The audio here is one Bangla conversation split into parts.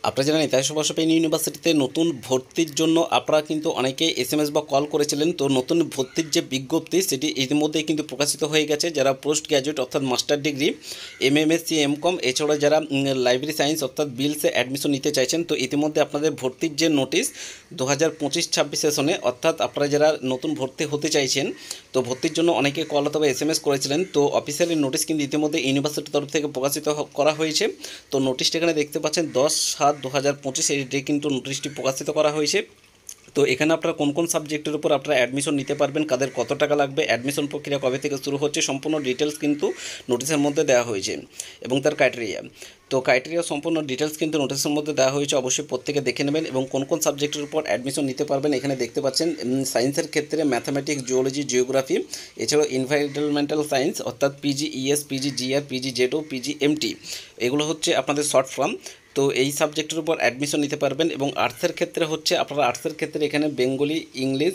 আপনারা জানেন ইতিহাস বর্ষপেন ইউনিভার্সিটিতে নতুন ভর্তির জন্য আপনারা কিন্তু অনেকেই এসএমএস বা কল করেছিলেন। তো নতুন ভর্তির যে বিজ্ঞপ্তি সেটি ইতিমধ্যেই কিন্তু প্রকাশিত হয়ে গেছে। যারা পোস্ট গ্র্যাজুয়েট অর্থাৎ মাস্টার ডিগ্রি, এমএমএসসি, এমকম, এছাড়া যারা লাইব্রেরি সায়েন্স অর্থাৎ বিলসে অ্যাডমিশন নিতে চাইছেন, তো ইতিমধ্যে আপনাদের ভর্তির যে নোটিশ 2025-26 সেশনে, অর্থাৎ আপনারা যারা নতুন ভর্তি হতে চাইছেন, তো ভর্তির জন্য অনেকে কল অথবা এসএমএস করেছিলেন। তো অফিসিয়ালি নোটিশ কিন্তু ইতিমধ্যে ইউনিভার্সিটির তরফ থেকে প্রকাশিত করা হয়েছে। তো নোটিশটা এখানে দেখতে পাচ্ছেন 10/7/2025 এই ডেটে কিন্তু নোটিশটি প্রকাশিত করা হয়েছে। তো এখানে আপনারা কোন কোন সাবজেক্টের উপর আপনারা অ্যাডমিশন নিতে পারবেন, কাদের কত টাকা লাগবে, অ্যাডমিশন প্রক্রিয়া কবে থেকে শুরু হচ্ছে, সম্পূর্ণ ডিটেলস কিন্তু নোটিশের মধ্যে দেওয়া হয়েছে এবং তার ক্রাইটেরিয়া। তো ক্রাইটেরিয়া সম্পূর্ণ ডিটেলস কিন্তু নোটিশের মধ্যে দেওয়া হয়েছে, অবশ্যই প্রত্যেকে দেখে নেবেন। এবং কোন কোন সাবজেক্টের উপর অ্যাডমিশন নিতে পারবেন এখানে দেখতে পাচ্ছেন। সায়েন্সের ক্ষেত্রে ম্যাথামেটিক্স, জিওলজি, জিওগ্রাফি, এছাড়াও এনভায়রনমেন্টাল সায়েন্স অর্থাৎ পিজিইএস, পিজিজিআর, পিজিজেডও, পিজিএমটি, এগুলো হচ্ছে আপনাদের শর্ট ফর্ম। তো এই সাবজেক্টের উপর অ্যাডমিশন নিতে পারবেন। এবং আর্টসের ক্ষেত্রে হচ্ছে আপনারা আর্টসের ক্ষেত্রে এখানে বেঙ্গলি, ইংলিশ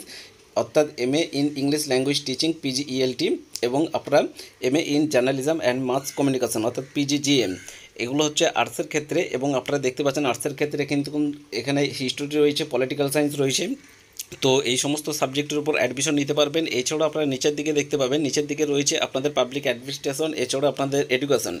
অর্থাৎ MA in English language teaching, PGELT, এবং আপনারা MA in journalism and mass communication অর্থাৎ পিজিজিএম, এগুলো হচ্ছে আর্টসের ক্ষেত্রে। এবং আপনারা দেখতে পাচ্ছেন আর্টসের ক্ষেত্রে কিন্তু এখানে হিস্ট্রি রয়েছে, পলিটিক্যাল সায়েন্স রয়েছে। তো এই সমস্ত সাবজেক্টের উপর অ্যাডমিশন নিতে পারবেন। এছাড়াও আপনারা নিচের দিকে দেখতে পাবেন, নিচের দিকে রয়েছে আপনাদের পাবলিক অ্যাডমিনিস্ট্রেশন, এছাড়াও আপনাদের এডুকেশন।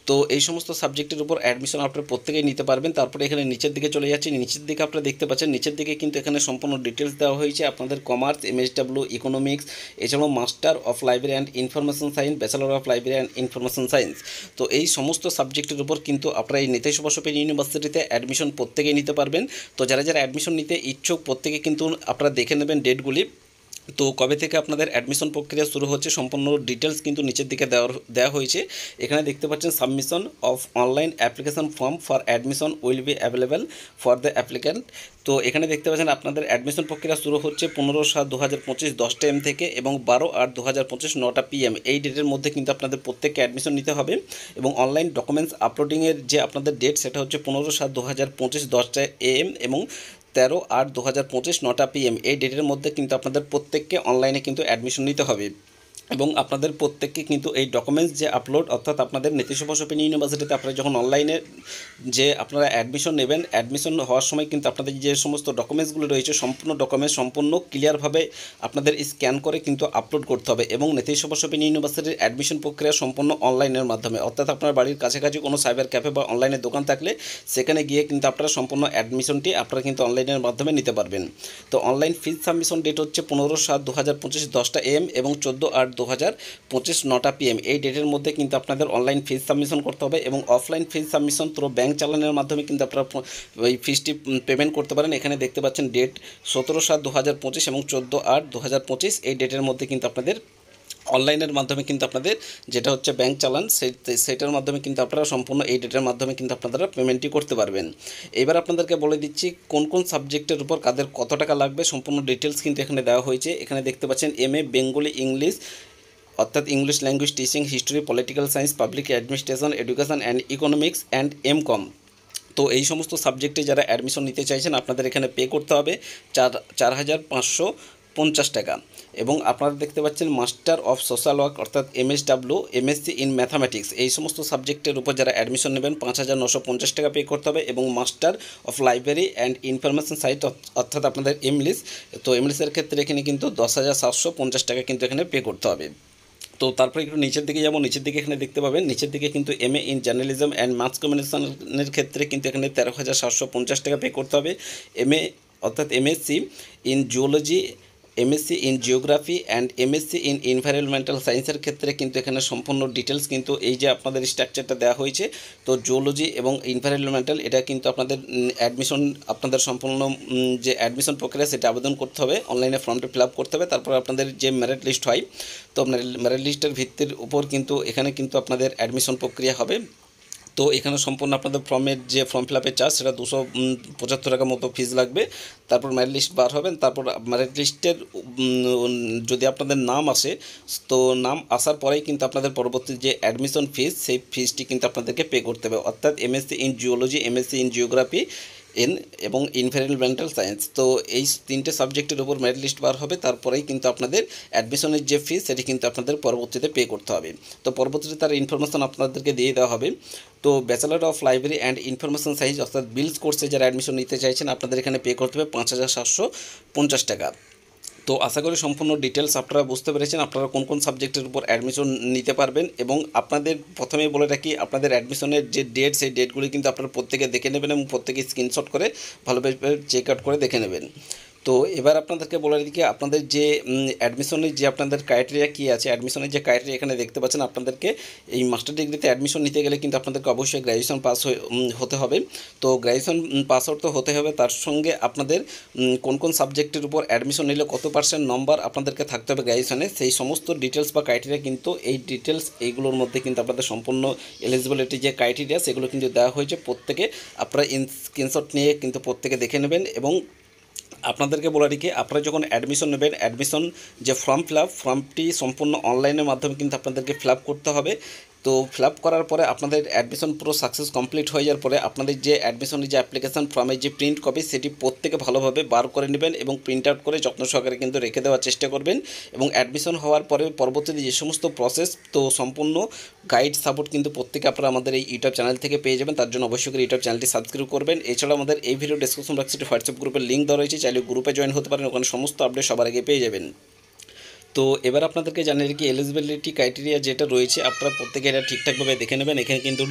তো এই সমস্ত সাবজেক্টের উপর অ্যাডমিশন আপনারা প্রত্যেকেই নিতে পারবেন। তারপরে এখানে নিচের দিকে চলে যাচ্ছে, নিচের দিকে আপনারা দেখতে পাচ্ছেন, নিচের দিকে কিন্তু এখানে সম্পূর্ণ ডিটেলস দেওয়া হয়েছে আপনাদের কমার্স, এমএসডব্লিউ, ইকোনমিক্স, এছাড়াও master of library and information science, bachelor of library and information science. তো এই সমস্ত সাবজেক্টের উপর কিন্তু আপনারা এই নেতাজি সুভাষ বসু ইউনিভার্সিটিতে অ্যাডমিশন প্রত্যেকেই নিতে পারবেন। তো যারা যারা অ্যাডমিশন নিতে ইচ্ছুক প্রত্যেকে কিন্তু আপনারা দেখে নেবেন ডেটগুলি। তো কবে থেকে আপনাদের অ্যাডমিশন প্রক্রিয়া শুরু হচ্ছে সম্পূর্ণ ডিটেলস কিন্তু নিচের দিকে দেওয়া হয়েছে। এখানে দেখতে পাচ্ছেন submission of online application form for admission will be available for the applicant. তো এখানে দেখতে পাচ্ছেন আপনাদের অ্যাডমিশন প্রক্রিয়া শুরু হচ্ছে 15/7/2025 10টা AM থেকে এবং 12/8/2025 9টা PM। এই ডেটের মধ্যে কিন্তু আপনাদের প্রত্যেককে অ্যাডমিশন নিতে হবে। এবং অনলাইন ডকুমেন্টস আপলোডিংয়ের যে আপনাদের ডেট সেটা হচ্ছে 15/7/2025 10টা AM এবং 13/8/2025 9টা PM। এই ডেটের মধ্যে কিন্তু আপনাদের প্রত্যেককে অনলাইনে কিন্তু অ্যাডমিশন নিতে হবে। এবং আপনাদের প্রত্যেককে কিন্তু এই ডকুমেন্টস যে আপলোড, অর্থাৎ আপনাদের নেতাজি সুভাষ বসু ইউনিভার্সিটিতে আপনারা যখন অনলাইনে যে আপনারা অ্যাডমিশন নেবেন, অ্যাডমিশন হওয়ার সময় কিন্তু আপনাদের যে সমস্ত ডকুমেন্টসগুলো রয়েছে সম্পূর্ণ ডকুমেন্টস সম্পূর্ণ ক্লিয়ারভাবে আপনাদের স্ক্যান করে কিন্তু আপলোড করতে হবে। এবং নেতাজি সুভাষ বসু ইউনিভার্সিটির অ্যাডমিশন প্রক্রিয়া সম্পূর্ণ অনলাইনের মাধ্যমে, অর্থাৎ আপনার বাড়ির কাছাকাছি কোনো সাইবার ক্যাফে বা অনলাইনের দোকান থাকলে সেখানে গিয়ে কিন্তু আপনারা সম্পূর্ণ অ্যাডমিশনটি আপনারা কিন্তু অনলাইনের মাধ্যমে নিতে পারবেন। তো অনলাইন ফিজ সাবমিশন ডেট হচ্ছে 15/7/2025 10টা AM এবং 14/8/2025 9টা PM। এই ডেটের মধ্যে কিন্তু আপনাদের অনলাইন ফিজ সাবমিশন করতে হবে। এবং অফলাইন ফিজ সাবমিশন থ্রু ব্যাঙ্ক চালানের মাধ্যমে কিন্তু আপনারা ওই ফিজটি পেমেন্ট করতে পারেন। এখানে দেখতে পাচ্ছেন ডেট 17/7/2025 এবং 14/8/2025। এই ডেটের মধ্যে কিন্তু আপনাদের অনলাইনের মাধ্যমে কিন্তু আপনাদের যেটা হচ্ছে ব্যাঙ্ক চালান সেটার মাধ্যমে কিন্তু আপনারা সম্পূর্ণ এই ডেটের মাধ্যমে কিন্তু আপনারা পেমেন্টটি করতে পারবেন। এবার আপনাদেরকে বলে দিচ্ছি কোন কোন সাবজেক্টের উপর কাদের কত টাকা লাগবে, সম্পূর্ণ ডিটেলস কিন্তু এখানে দেওয়া হয়েছে। এখানে দেখতে পাচ্ছেন MA বেঙ্গলি ইংলিশ অর্থাৎ English language teaching, history, political science, public administration, education and economics and MCom. তো এই সমস্ত সাবজেক্টে যারা অ্যাডমিশন নিতে চাইছেন আপনাদের এখানে পে করতে হবে 4,550 টাকা। এবং আপনারা দেখতে পাচ্ছেন মাস্টার অফ সোশ্যাল ওয়ার্ক অর্থাৎ MSW, MSc ইন ম্যাথামেটিক্স, এই সমস্ত সাবজেক্টের উপর যারা অ্যাডমিশন নেবেন 5,950 টাকা পে করতে হবে। এবং master of library and information সাইট অর্থাৎ আপনাদের এমলিস, তো এমলিসের ক্ষেত্রে এখানে কিন্তু 10,750 টাকা কিন্তু এখানে পে করতে হবে। তো তারপরে একটু নিচের দিকে যাব, নিচের দিকে এখানে দেখতে পাবেন নিচের দিকে কিন্তু MA in journalism and mass কমিউনিকেশনের ক্ষেত্রে কিন্তু এখানে 13,750 টাকা পে করতে হবে। MA অর্থাৎ MSc in geology, MSc in geography and MSc in environmental সায়েন্সের ক্ষেত্রে কিন্তু এখানে সম্পূর্ণ ডিটেলস কিন্তু এই যে আপনাদের স্ট্রাকচারটা দেওয়া হয়েছে। তো জিওলজি এবং এনভায়রনমেন্টাল এটা কিন্তু আপনাদের অ্যাডমিশন আপনাদের সম্পূর্ণ যে অ্যাডমিশন প্রক্রিয়া সেটা আবেদন করতে হবে, অনলাইনে ফর্মটা ফিল আপ করতে হবে। তারপর আপনাদের যে মেরিট লিস্ট হয়, তো আপনার মেরিট লিস্টের ভিত্তির উপর কিন্তু এখানে কিন্তু আপনাদের অ্যাডমিশন প্রক্রিয়া হবে। তো এখানে সম্পূর্ণ আপনাদের ফর্মের যে ফর্ম ফিল আপের চার্জ সেটা 275 টাকা মতো ফিজ লাগবে। তারপর মেরিট লিস্ট বার হবেন, তারপর মেরিট লিস্টের যদি আপনাদের নাম আসে, তো নাম আসার পরেই কিন্তু আপনাদের পরবর্তী যে অ্যাডমিশন ফিজ সেই ফিজটি কিন্তু আপনাদেরকে পে করতে হবে। অর্থাৎ MSc in geology, MSc in geography, N এবং এনভায়রনমেন্টাল সায়েন্স। তো এই 3টে সাবজেক্টের উপর মেরিট লিস্ট বার হবে, তারপরেই কিন্তু আপনাদের অ্যাডমিশনের যে ফি সেটি কিন্তু আপনাদের পরবর্তীতে পে করতে হবে। তো পরবর্তীতে তার ইনফরমেশন আপনাদেরকে দিয়ে দেওয়া হবে। তো bachelor of library and information science অর্থাৎ বিলস কোর্সে যারা অ্যাডমিশন নিতে চাইছেন আপনাদের এখানে পে করতে হবে 5,750 টাকা। তো আশা করি সম্পূর্ণ ডিটেলস আপনারা বুঝতে পেরেছেন, আপনারা কোন কোন সাবজেক্টের উপর অ্যাডমিশন নিতে পারবেন। এবং আপনাদের প্রথমেই বলে রাখি, আপনাদের অ্যাডমিশনের যে ডেট সেই ডেটগুলি কিন্তু আপনারা প্রত্যেকে দেখে নেবেন এবং প্রত্যেকে স্ক্রিনশট করে ভালোভাবে চেক আউট করে দেখে নেবেন। তো এবার আপনাদেরকে বলে দিকে আপনাদের যে অ্যাডমিশনের যে আপনাদের ক্রাইটেরিয়া কী আছে, অ্যাডমিশনের যে ক্রাইটেরিয়া এখানে দেখতে পাচ্ছেন। আপনাদেরকে এই মাস্টার ডিগ্রিতে অ্যাডমিশন নিতে গেলে কিন্তু আপনাদেরকে অবশ্যই গ্র্যাজুয়েশন পাস হতে হবে। তো গ্র্যাজুয়েশন পাস আউট তো হতে হবে, তার সঙ্গে আপনাদের কোন কোন সাবজেক্টের উপর অ্যাডমিশন নিলে কত পার্সেন্ট নম্বর আপনাদেরকে থাকতে হবে গ্র্যাজুয়েশনে, সেই সমস্ত ডিটেলস বা ক্রাইটেরিয়া কিন্তু এই ডিটেলস এইগুলোর মধ্যে কিন্তু আপনাদের সম্পূর্ণ এলিজিবিলিটি যে ক্রাইটেরিয়া সেগুলো কিন্তু দেওয়া হয়েছে। প্রত্যেকে আপনারা স্ক্রিনশট নিয়ে কিন্তু প্রত্যেকে দেখে নেবেন। এবং আপনাদেরকে বলে রাখি, আপনারা যখন অ্যাডমিশন নেবেন, অ্যাডমিশন যে ফর্মটি সম্পূর্ণ অনলাইনের মাধ্যমে কিন্তু আপনাদেরকে ফিল আপ করতে হবে। তো ফিল আপ করার পরে আপনাদের অ্যাডমিশন পুরো সাকসেস কমপ্লিট হয়ে যাওয়ার পরে আপনাদের যে অ্যাডমিশনের যে অ্যাপ্লিকেশন ফর্মের যে প্রিন্ট কপি সেটি প্রত্যেকে ভালোভাবে বার করে নেবেন এবং প্রিন্ট আউট করে যত্ন সহকারে কিন্তু রেখে দেওয়ার চেষ্টা করবেন। এবং অ্যাডমিশন হওয়ার পরে পরবর্তীতে যে সমস্ত প্রসেস, তো সম্পূর্ণ গাইড সাপোর্ট কিন্তু প্রত্যেকে আপনারা আমাদের এই ইউটিউব চ্যানেল থেকে পেয়ে যাবেন। তার জন্য অবশ্যই করে ইউটিউব চ্যানেলটি সাবস্ক্রাইব করবেন। এছাড়া আমাদের এই ভিডিও ডেসক্রিপশন বক্সে একটি হোয়াটসঅ্যাপ গ্রুপের লিঙ্ক দেওয়া রয়েছে, চাইলে গ্রুপে জয়েন হতে পারেন, ওখানে সমস্ত আপডেট সবার আগে পেয়ে যাবেন। তো এবার আপনাদেরকে জানিয়ে রাখি, এলিজিবিলিটি ক্রাইটেরিয়া যেটা রয়েছে আপনারা প্রত্যেকে এটা ঠিকঠাকভাবে দেখে নেবেন। এখানে কিন্তু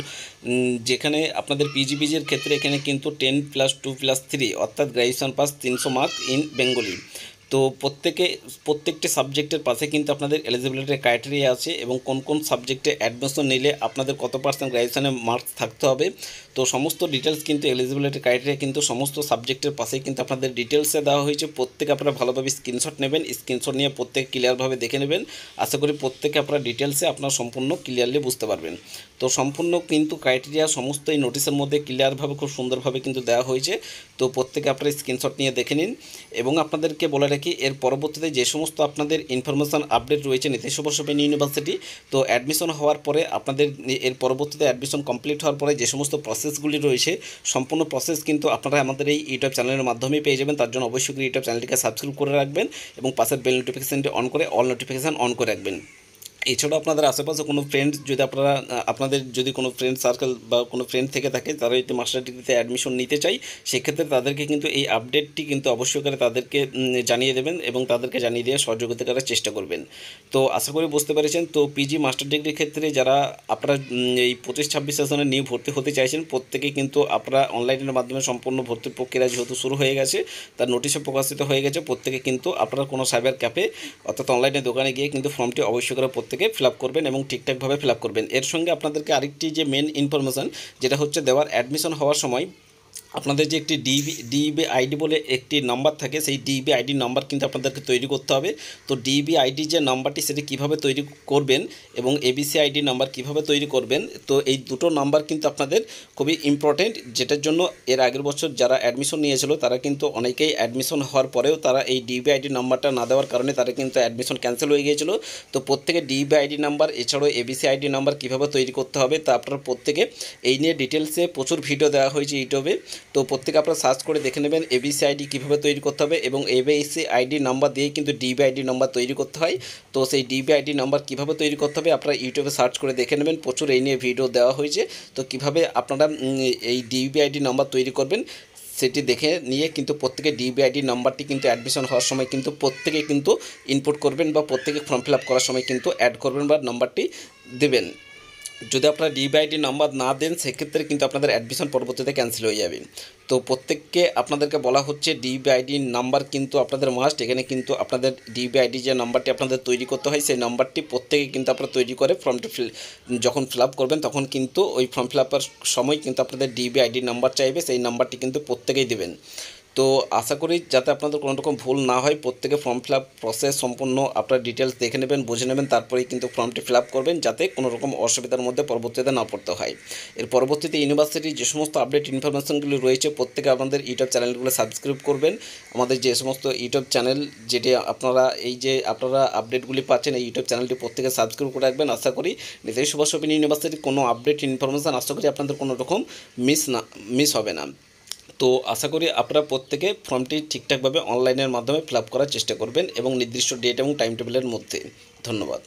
যেখানে আপনাদের পিজির ক্ষেত্রে এখানে কিন্তু 10+2+3 অর্থাৎ graduation pass 300 mark in Bengali. তো প্রত্যেকটি সাবজেক্টের পাশে কিন্তু আপনাদের এলিজিবিলিটির ক্রাইটেরিয়া আছে এবং কোন কোন সাবজেক্টে অ্যাডমিশন নিলে আপনাদের কত পার্সেন্ট গ্র্যাজুয়েশনে মার্কস থাকতে হবে। তো সমস্ত ডিটেলস কিন্তু এলিজিবিলিটি ক্রাইটেরিয়া কিন্তু সমস্ত সাবজেক্টের পাশেই কিন্তু আপনাদের ডিটেলসে দেওয়া হয়েছে। প্রত্যেকে আপনারা ভালোভাবে স্ক্রিনশট নেবেন, স্ক্রিনশট নিয়ে প্রত্যেকে ক্লিয়ারভাবে দেখে নেবেন। আশা করি প্রত্যেকে আপনারা ডিটেলসে আপনারা সম্পূর্ণ ক্লিয়ারলি বুঝতে পারবেন। তো সম্পূর্ণ কিন্তু ক্রাইটেরিয়া সমস্ত এই নোটিশের মধ্যে ক্লিয়ারভাবে খুব সুন্দরভাবে কিন্তু দেওয়া হয়েছে। তো প্রত্যেকে আপনারা স্ক্রিনশট নিয়ে দেখে নিন। এবং আপনাদেরকে বলে রাখি, এর পরবর্তীতে যে সমস্ত আপনাদের ইনফরমেশান আপডেট রয়েছে নীতিশ বসু ওপেন ইউনিভার্সিটি, তো অ্যাডমিশন হওয়ার পরে আপনাদের এর পরবর্তীতে অ্যাডমিশন কমপ্লিট হওয়ার পরে যে সমস্ত প্রসেসগুলি রয়েছে সম্পূর্ণ প্রসেস কিন্তু আপনারা আমাদের এই ইউটিউব চ্যানেলের মাধ্যমেই পেয়ে যাবেন। তার জন্য অবশ্যই ইউটিউব চ্যানেলটিকে সাবস্ক্রাইব করে রাখবেন এবং পাশের বেল নোটিফিকেশানটি অন করে অল নোটিফিকেশান অন করে রাখবেন। এছাড়াও আপনাদের আশেপাশে কোনো ফ্রেন্ড যদি আপনাদের যদি কোনো ফ্রেন্ড সার্কেল বা কোনো ফ্রেন্ড থেকে থাকে তারা যদি মাস্টার ডিগ্রিতে অ্যাডমিশন নিতে চাই, সেক্ষেত্রে তাদেরকে কিন্তু এই আপডেটটি কিন্তু অবশ্যই করে তাদেরকে জানিয়ে দেবেন এবং তাদেরকে জানিয়ে দিয়ে সহযোগিতা করার চেষ্টা করবেন। তো আশা করি বুঝতে পেরেছেন। তো পিজি মাস্টার ডিগ্রির ক্ষেত্রে যারা আপনারা এই 25-26 সেশনে নিয়ে ভর্তি হতে চাইছেন, প্রত্যেকেই কিন্তু আপনারা অনলাইনের মাধ্যমে সম্পূর্ণ ভর্তির প্রক্রিয়া যেহেতু শুরু হয়ে গেছে, তার নোটিশে প্রকাশিত হয়ে গেছে, প্রত্যেকে কিন্তু আপনারা কোনো সাইবার ক্যাফে অর্থাৎ অনলাইনে দোকানে গিয়ে কিন্তু ফর্মটি অবশ্যই করে প্রত্যেকে ফিল আপ করবেন এবং ঠিকঠাকভাবে ফিল আপ করবেন। এর সঙ্গে আপনাদেরকে আরেকটি যে মেন ইনফরমেশান যেটা হচ্ছে দেওয়ার অ্যাডমিশন হওয়ার সময় আপনাদের যে একটি ডিবি আইডি বলে একটি নাম্বার থাকে, সেই ডিবি আইডি নাম্বার কিন্তু আপনাদেরকে তৈরি করতে হবে। তো ডিবি আইডি যে নাম্বারটি সেটি কীভাবে তৈরি করবেন এবং এবিসি আইডি নাম্বার কীভাবে তৈরি করবেন, তো এই দুটো নাম্বার কিন্তু আপনাদের খুবই ইম্পর্টেন্ট, যেটার জন্য এর আগের বছর যারা অ্যাডমিশন নিয়েছিল তারা কিন্তু অনেকেই অ্যাডমিশন হওয়ার পরেও তারা এই ডিবি আইডি নাম্বারটা না দেওয়ার কারণে তারা কিন্তু অ্যাডমিশন ক্যান্সেল হয়ে গিয়েছিল। তো প্রত্যেকে ডিবি আইডি নাম্বার এছাড়াও এবিসি আইডি নাম্বার কীভাবে তৈরি করতে হবে তা আপনারা প্রত্যেকে এই নিয়ে ডিটেলসে প্রচুর ভিডিও দেওয়া হয়েছে ইউটিউবে। তো প্রত্যেকে আপনারা সার্চ করে দেখে নেবেন এবিসি আইডি কীভাবে তৈরি করতে হবে এবং এবিসি আইডি নাম্বার দিয়ে কিন্তু ডিবি আইডি নাম্বার তৈরি করতে হয়। তো সেই ডিবি আইডি নাম্বার কীভাবে তৈরি করতে হবে আপনারা ইউটিউবে সার্চ করে দেখে নেবেন, প্রচুর এই নিয়ে ভিডিও দেওয়া হয়েছে। তো কীভাবে আপনারা এই ডিবি আইডি নাম্বার তৈরি করবেন সেটি দেখে নিয়ে কিন্তু প্রত্যেকে ডিবি আইডি নাম্বারটি কিন্তু অ্যাডমিশন হওয়ার সময় কিন্তু প্রত্যেকে কিন্তু ইনপুট করবেন বা প্রত্যেকে ফর্ম ফিল আপ করার সময় কিন্তু অ্যাড করবেন বা নাম্বারটি দেবেন। যদি আপনারা ডিবি আইডি নাম্বার না দেন সেক্ষেত্রে কিন্তু আপনাদের অ্যাডমিশন পরবর্তীতে ক্যান্সেল হয়ে যাবে। তো প্রত্যেককে আপনাদেরকে বলা হচ্ছে ডিবি আইডি নাম্বার কিন্তু আপনাদের মাস্ট। এখানে কিন্তু আপনাদের ডিবি আইডি যে নাম্বারটি আপনাদের তৈরি করতে হয় সেই নাম্বারটি প্রত্যেকে কিন্তু আপনারা তৈরি করে ফর্মটি যখন ফিল আপ করবেন তখন কিন্তু ওই ফর্ম ফিল আপের সময় কিন্তু আপনাদের ডিবি আইডি নাম্বার চাইবে, সেই নাম্বারটি কিন্তু প্রত্যেকেই দেবেন। তো আশা করি যাতে আপনাদের কোনো রকম ভুল না হয়, প্রত্যেকে ফর্ম ফিল আপ প্রসেস সম্পূর্ণ আপনার ডিটেলস দেখে নেবেন, বুঝে নেবেন, তারপরেই কিন্তু ফর্মটি ফিল আপ করবেন যাতে কোনো রকম অসুবিধার মধ্যে পরবর্তীতে না পড়তে হয়। এর পরবর্তীতে ইউনিভার্সিটির যে সমস্ত আপডেট ইনফরমেশনগুলি রয়েছে প্রত্যেকে আমাদের ইউটিউব চ্যানেলগুলো সাবস্ক্রাইব করবেন। আমাদের যে সমস্ত ইউটিউব চ্যানেল যেটি আপনারা আপনারা আপডেটগুলি পাচ্ছেন এই ইউটিউব চ্যানেলটি প্রত্যেকে সাবস্ক্রাইব করে রাখবেন। আশা করি নীতিশ বসু ওপেন ইউনিভার্সিটির কোনো আপডেট ইনফরমেশান আশা করি আপনাদের কোনো রকম মিস হবে না। তো আশা করি আপনারা প্রত্যেকে ফর্মটি ঠিকঠাকভাবে অনলাইনের মাধ্যমে ফিল আপ করার চেষ্টা করবেন এবং নির্দিষ্ট ডেট এবং টাইম টেবিলের মধ্যে। ধন্যবাদ।